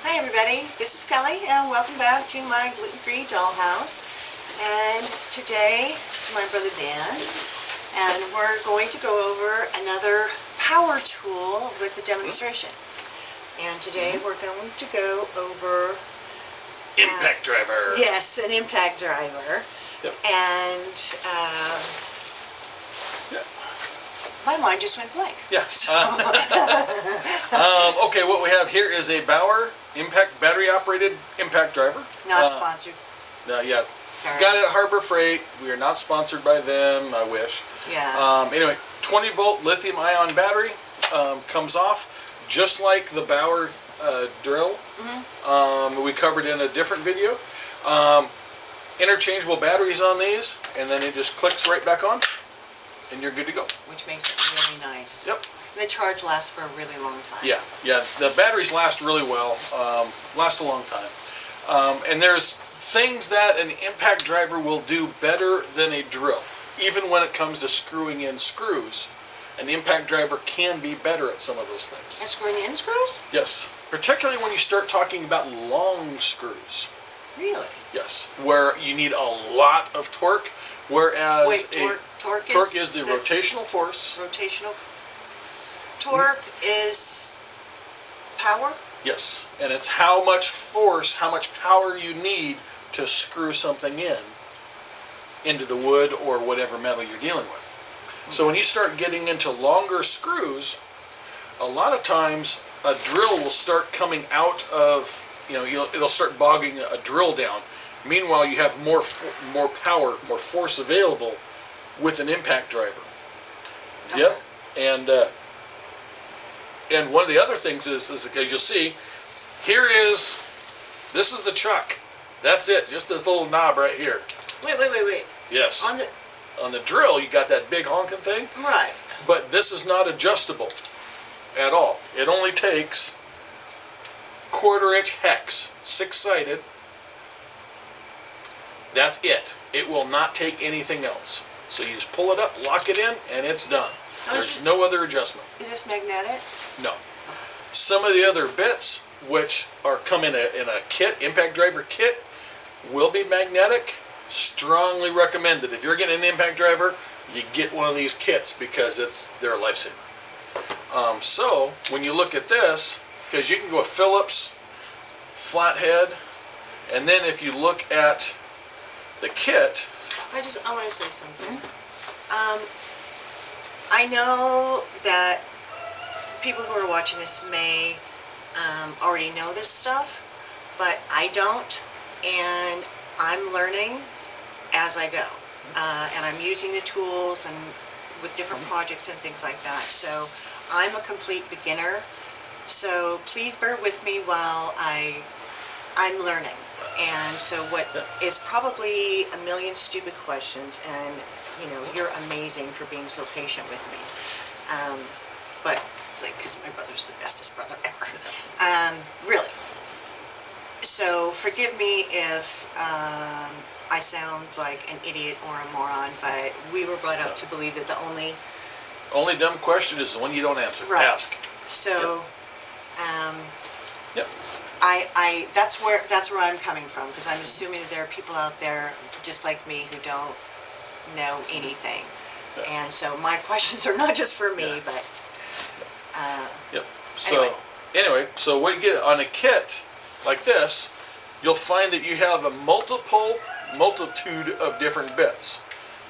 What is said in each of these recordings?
Hi everybody, this is Kelly and welcome back to my gluten-free dollhouse. And today is my brother Dan, and we're going to go over another power tool with the demonstration. And today we're going to go over Impact Driver. Yes, an impact driver. Yep. And my mind just went blank. Yeah. Okay, what we have here is a Bauer Impact battery-operated impact driver. Not sponsored. Yeah. Sorry. Got it at Harbor Freight. We are not sponsored by them. I wish. Yeah. Anyway, 20-volt lithium-ion battery comes off just like the Bauer drill. We covered in a different video. Interchangeable batteries on these, and then it just clicks right back on, and you're good to go. Which makes it really nice. Yep. The charge lasts for a really long time. Yeah. The batteries last really well, last a long time. And there's things that an impact driver will do better than a drill. Even when it comes to screwing in screws, an impact driver can be better at some of those things. And screwing in screws? Yes. Particularly when you start talking about long screws. Really? Yes. Where you need a lot of torque, whereas Wait, torque is the rotational force. Rotational. Torque is power? Yes, and it's how much force, how much power you need to screw something into the wood or whatever metal you're dealing with. So when you start getting into longer screws, a lot of times a drill will start coming out of, it'll start bogging a drill down. Meanwhile, you have more power, more force available with an impact driver. Okay. Yep, and one of the other things is as you'll see, this is the chuck. That's it, just this little knob right here. Wait. Yes. On the drill, you got that big honking thing. Right. But this is not adjustable at all. It only takes 1/4-inch hex, 6-sided. That's it. It will not take anything else. So you just pull it up, lock it in, and it's done. There's no other adjustment. Is this magnetic? No. Some of the other bits, which come in a kit, impact driver kit, will be magnetic. Strongly recommended. If you're getting an impact driver, you get one of these kits because they're a lifesaver. So when you look at this, because you can go a Phillips flathead, and then if you look at the kit, I want to say something. I know that people who are watching this may already know this stuff, but I don't, and I'm learning as I go. And I'm using the tools and with different projects and things like that. So I'm a complete beginner. So please bear with me while I'm learning. And so what is probably a million stupid questions, and you're amazing for being so patient with me. But it's like, because my brother's the bestest brother ever. Really. So forgive me if I sound like an idiot or a moron, but we were brought up to believe that the only dumb question is the one you don't answer. Right. Ask. So, Yep. that's where I'm coming from, because I'm assuming that there are people out there just like me who don't know anything, and so my questions are not just for me, but Yep. So anyway, so what you get on a kit like this, you'll find that you have a multitude of different bits.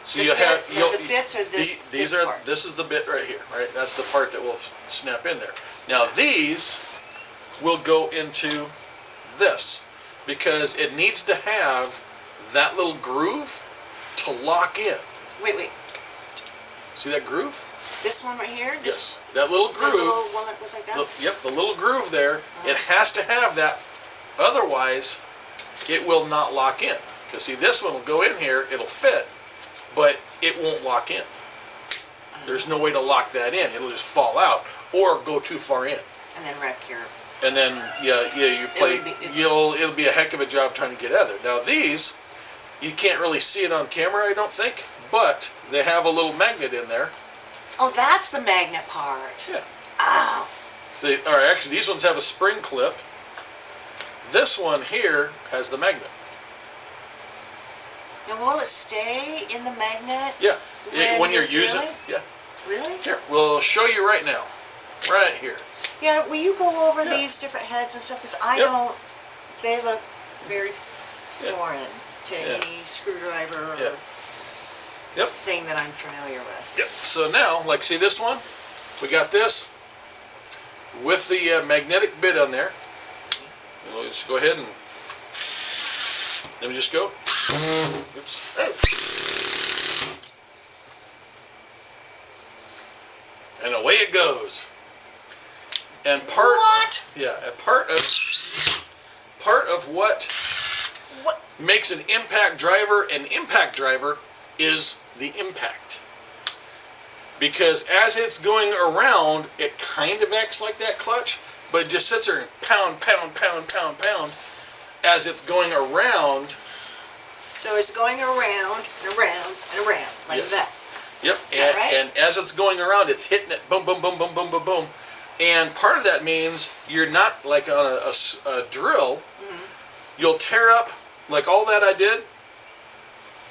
So the bits are this. This is the bit right here, right? That's the part that will snap in there. Now these will go into this because it needs to have that little groove to lock in. Wait. See that groove? This one right here? Yes. That little groove. The little one that was like that? Yep, the little groove there. It has to have that. Otherwise, it will not lock in. Because see, this one will go in here, it'll fit, but it won't lock in. There's no way to lock that in. It'll just fall out or go too far in. And then wreck your... And then, it'll be a heck of a job trying to get out of there. Now these, you can't really see it on camera, I don't think, but they have a little magnet in there. Oh, that's the magnet part. Yeah. Oh. Actually, these ones have a spring clip. This one here has the magnet. Now, will it stay in the magnet? Yeah. When you're drilling? using, yeah. Really? Here, we'll show you right now. Right here. Yeah, will you go over Yeah. these different heads and stuff? Because I Yep. don't, they look very foreign to any screwdriver or Yep. thing that I'm familiar with. Yep. So now, like, see this one? We got this with the magnetic bit on there. And we'll just go ahead and let me just go. Oops. Oh. And away it goes. And What? Yeah, a part of what makes an impact driver an impact driver is the impact. Because as it's going around, it kind of acts like that clutch, but it just sits there and pound, pound, pound, pound, pound as it's going around. So it's going around and around and around like Yes. that. Yep. Is that right? And as it's going around, it's hitting it boom, boom, boom, boom, boom, boom, boom. And part of that means you're not like on a drill. You'll tear up like all that I did.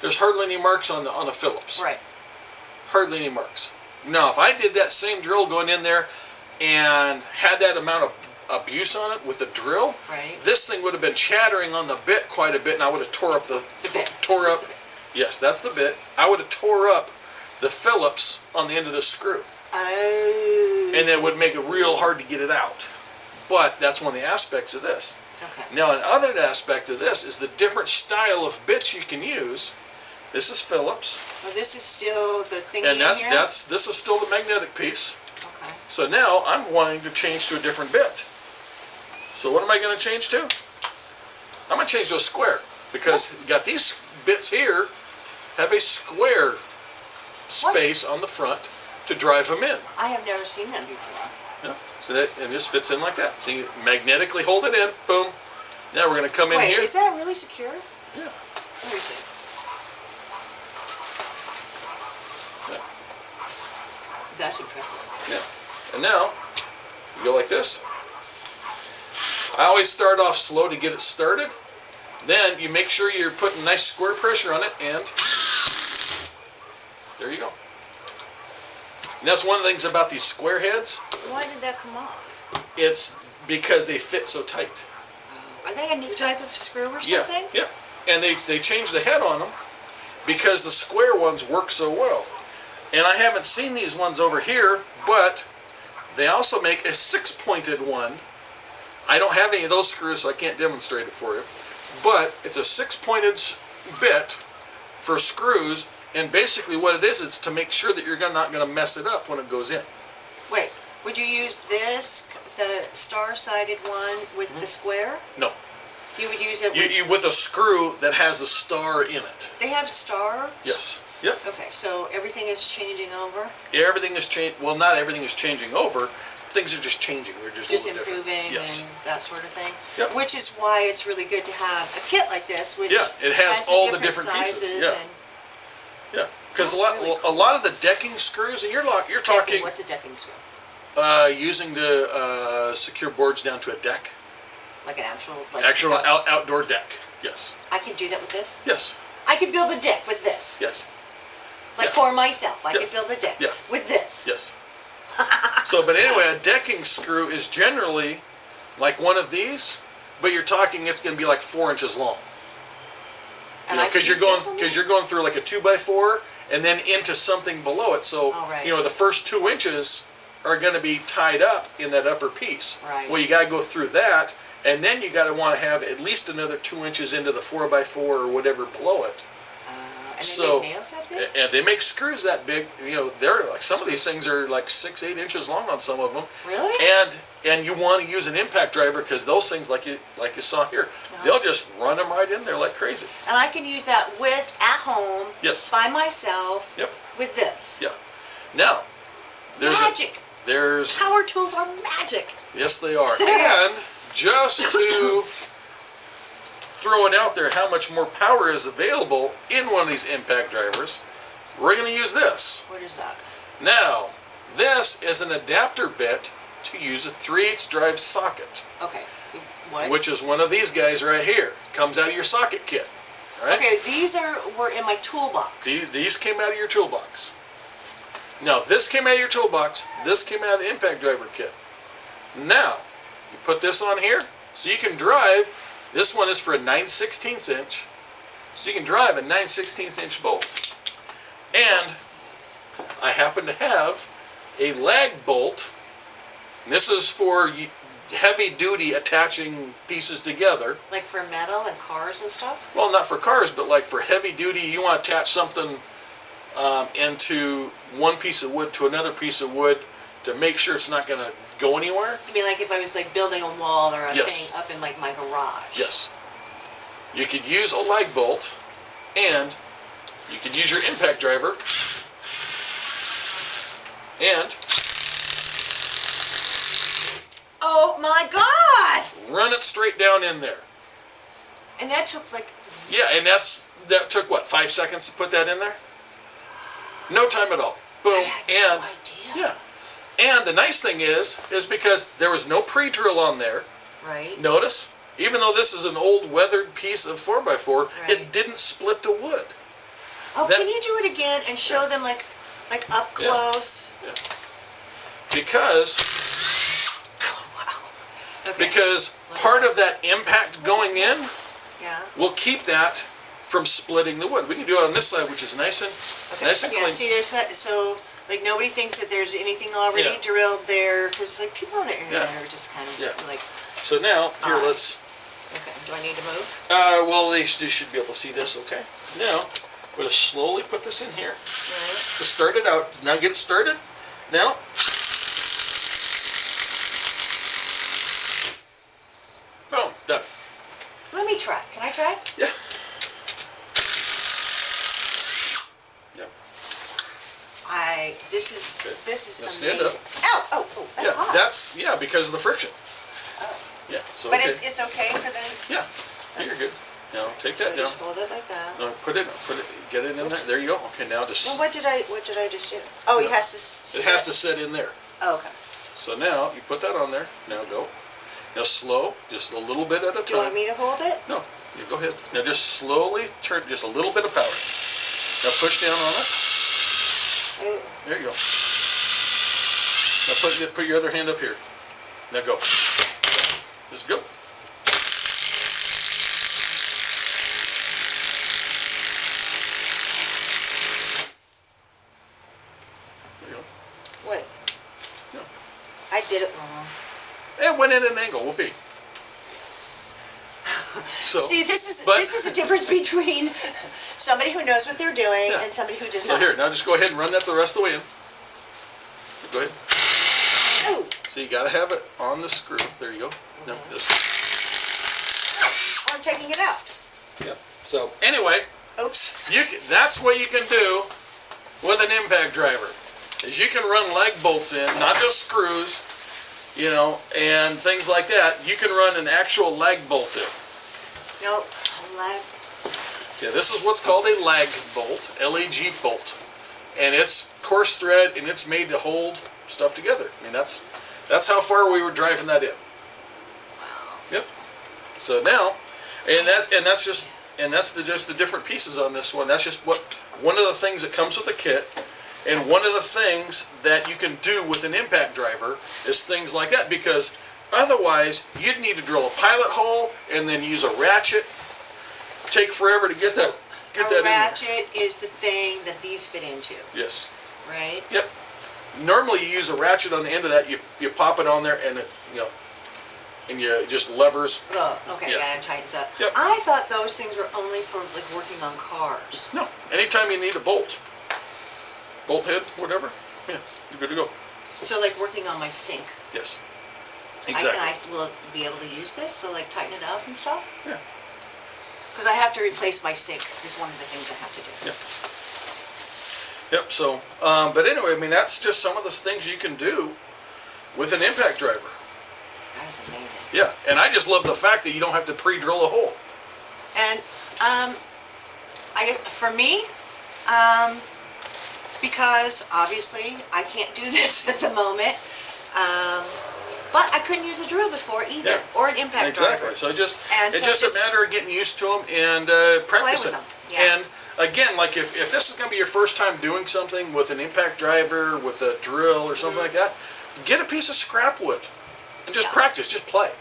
There's hardly any marks on the Phillips. Right. Hardly any marks. Now, if I did that same drill going in there and had that amount of abuse on it with a drill, Right. this thing would have been chattering on the bit quite a bit, and I would have tore up the bit. Tore This is up. the bit. Yes, that's the bit. I would have tore up the Phillips on the end of the screw, Oh. and it would make it real hard to get it out. But that's one of the aspects of this. Okay. Now, another aspect of this is the different style of bits you can use. This is Phillips, Well, this is still the thingy and in here? this is still the magnetic piece. Okay. So now I'm wanting to change to a different bit. So what am I going to change to? I'm going to change to a square, because you got these bits here have a square space on the front to drive them in. I have never seen them before. Yeah. So that it just fits in like that. So you magnetically hold it in, boom. Now we're going to come in Wait, here. is that really secure? Yeah. Let me see. Yeah. That's impressive. Yeah. And now you go like this. I always start off slow to get it started. Then you make sure you're putting nice square pressure on it, and there you go. And that's one of the things about these square heads. Why did that come off? It's because they fit so tight. Are they a new type of screw or Yeah, something? yeah. And they changed the head on them because the square ones work so well. And I haven't seen these ones over here, but they also make a 6-pointed one. I don't have any of those screws, so I can't demonstrate it for you. But it's a 6-pointed bit for screws, and basically what it is to make sure that you're not going to mess it up when it goes in. Wait, would you use this, the star-sided one with the square? No. You would use it with... With a screw that has a star in it. They have stars? Yes. Yep. Okay, so everything is changing over? Everything is changing. Well, not everything is changing over. Things are just changing. They're just a little improving different. Yes. and that sort of thing? Yep. Which is why it's really good to have a kit like this, which Yeah, it has all the different sizes pieces. Yeah. and Yeah, because That's really a lot of the decking screws, and you're decking. talking What's a decking screw? using to secure boards down to a deck, Like an actual... actual outdoor deck. Yes. I can do that with this? Yes. I could build a deck with this. Yes. Like Yeah. for myself, I Yes. could build a deck Yeah. with this. Yes. So, but anyway, a decking screw is generally like one of these, but you're talking it's going to be like 4 inches long. And I Because can you're use this one? going through like a 2x4 and then into something below it. So Oh, right. the first 2 inches are going to be tied up in that upper piece. Right. Well, you got to go through that, and then you got to want to have at least another 2 inches into the 4x4 or whatever below it. And So, they make nails that big? and they make screws that big. They're like, some of these things are like 6-8 inches long on some of them. Really? And you want to use an impact driver because those things, like you saw here, they'll just run them right in there like crazy. And I can use that at home, Yes. by myself, Yep. with this. Yeah. Now, Magic! there's Power tools are magic! yes, they are. And just to throw it out there, how much more power is available in one of these impact drivers, we're going to use this. What is that? Now, this is an adapter bit to use a 3/8 drive socket. Okay. What? which is one of these guys right here. Comes out of your socket kit. All right? Okay, were in my toolbox. These came out of your toolbox. Now, this came out of your toolbox. This came out of the impact driver kit. Now, you put this on here so you can drive. This one is for a 9/16 inch. So you can drive a 9/16 inch bolt. And I happen to have a lag bolt. And this is for heavy duty attaching pieces together. Like for metal and cars and stuff? Well, not for cars, but like for heavy duty, you want to attach something into one piece of wood to another piece of wood to make sure it's not going to go anywhere. You mean like if I was like building a wall or a Yes. thing up in like my garage? Yes. You could use a lag bolt, and you could use your impact driver, and Oh my God! run it straight down in there. And that took like... Yeah, and that took what, 5 seconds to put that in there? No time at all. Boom. I had no idea. Yeah. And the nice thing is because there was no pre-drill on there. Right. Notice, even though this is an old weathered piece of 4x4, Right. it didn't split the wood. Oh, can you do it again and show them like up close? Yeah. Because Wow. Okay. because part of that impact going in Yeah. will keep that from splitting the wood. We can do it on this side, which is nice and Yeah. clean. See, there's not, so like nobody thinks that there's anything already Yeah. drilled there because like people on the internet Yeah. are just kind of Yeah. like. So now here, let's. Okay. Do I need to move? Well, they should be able to see this. Okay. Now we're gonna slowly put this in here Right. to start it out. Now get it started. Now. Boom. Done. Let me try. Can I try? Yeah. Yep. This is Now stand amazing. Oh, that's hot. That's because of the friction. Oh. Yeah. So But okay. it's okay for the. Yeah. You're good. Now take So that down. just hold it like that. No, put it, get it in there. There you go. Okay, now just. Well, what did I just do? Oh, it has to. It has to sit in there. Oh, okay. So now you put that on there. Now go. Now slow, just a little bit at a Do you want time. me to hold it? No, you go ahead. Now just slowly turn, just a little bit of power. Now push down on it. Oh, There you go. Now put your other hand up here. Now go. Just go. There you go. what? No. I did it wrong. It went in an angle. Whoopee. So, See, this is the difference between somebody who knows what they're doing Yeah. and somebody who does so not. here, now just go ahead and run that the rest of the way in. Go ahead. Oh, So you gotta have it on the screw. There you go. No, Okay. just I'm taking it out. yeah. So anyway, Oops. that's what you can do with an impact driver. Is you can run lag bolts in, not just screws, and things like that. You can run an actual lag bolt in. Nope. Lag. Yeah, this is what's called a lag bolt, LAG bolt, and it's coarse thread and it's made to hold stuff together. I mean that's how far we were driving that in. Wow. Yep. So now, that's just the different pieces on this one. That's just one of the things that comes with the kit, and one of the things that you can do with an impact driver is things like that, because otherwise you'd need to drill a pilot hole and then use a ratchet. Take forever to get that A in there. ratchet is the thing that these fit into, Yes. right? Yep. Normally you use a ratchet on the end of that. You pop it on there and and you just levers. Oh, okay, Yeah. yeah, it tightens up. Yep. I thought those things were only for like working on cars. No. Anytime you need a bolt head, whatever. Yeah, you're good to go. So like working on my sink. Yes. Exactly. I will be able to use this to like tighten it up and stuff? Yeah. Because I have to replace my sink is one of the things I have to do. Yeah. Yep. So, but anyway, I mean, that's just some of the things you can do with an impact driver. That is amazing. Yeah. And I just love the fact that you don't have to pre-drill a hole. And I guess for me, because obviously I can't do this at the moment, But I couldn't use a drill before either, Yeah. or an impact driver. So it's And so just a matter of getting used to them and practicing. them. Yeah. And again, like if this is going to be your first time doing something with an impact driver, with a drill or something like that, get a piece of scrap wood and just practice, just play.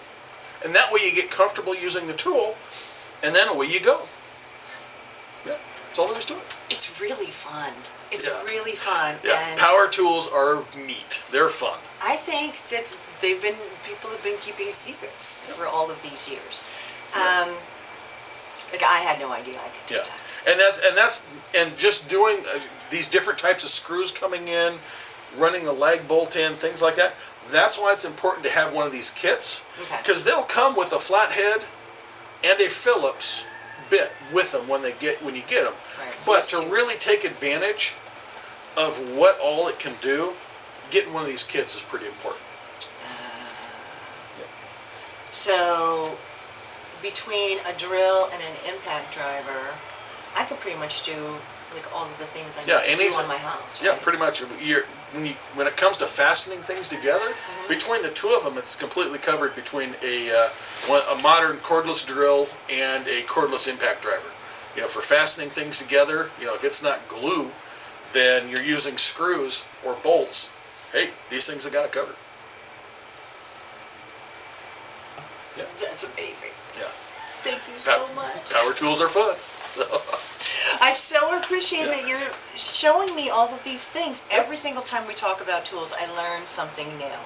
And that way you get comfortable using the tool, and then away you go. Yeah, that's all there is to it. It's really fun. It's Yeah. really fun. Yeah, And power tools are neat. They're fun. I think that people have been keeping secrets for all of these years. Like I had no idea I could do that. And just doing these different types of screws coming in, running the lag bolt in, things like that. That's why it's important to have one of these kits, because they'll come with a flathead and a Phillips bit with them when you get them. Right. But to really take advantage of what all it can do, getting one of these kits is pretty important. So between a drill and an impact driver, I could pretty much do like all of the things I need to do on my house. Right? Yeah, pretty much. When it comes to fastening things together, between the two of them, it's completely covered between a modern cordless drill and a cordless impact driver. You know, for fastening things together, you know, if it's not glue, then you're using screws or bolts. Hey, these things have got it covered. Yeah. That's amazing. Yeah. Thank you so much. Power tools are fun. I so appreciate that you're showing me all of these things. Every single time we talk about tools, I learn something new.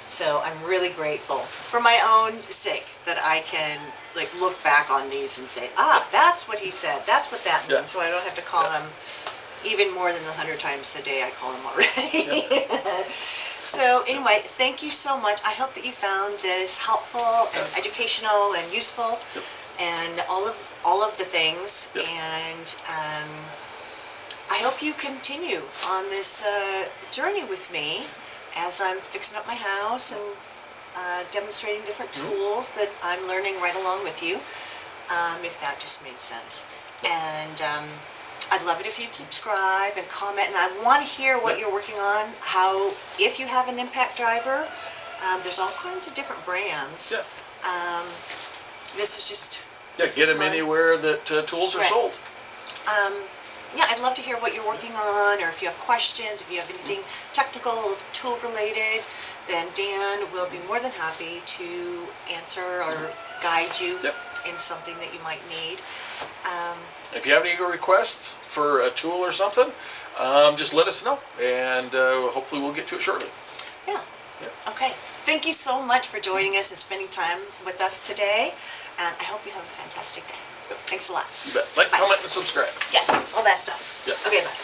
So I'm really grateful for my own sake that I can like look back on these and say, that's what he said. That's what that means. So I don't have to call him even more than 100 times a day I call him already. So anyway, thank you so much. I hope that you found this helpful and educational and useful and all of the things. And I hope you continue on this journey with me as I'm fixing up my house and demonstrating different tools that I'm learning right along with you, if that just made sense. And I'd love it if you'd subscribe and comment, and I want to hear what you're working on, if you have an impact driver, there's all kinds of different brands. This is just... get them anywhere that tools are sold. Yeah, I'd love to hear what you're working on, or if you have questions, if you have anything technical, tool related, then Dan will be more than happy to answer or guide you in something that you might need. If you have any requests for a tool or something, just let us know, and hopefully we'll get to it shortly. Yeah. Okay. Thank you so much for joining us and spending time with us today, and I hope you have a fantastic day. Thanks a lot. You bet. Like, comment, and subscribe. Yeah, all that stuff. Yeah. Okay, bye.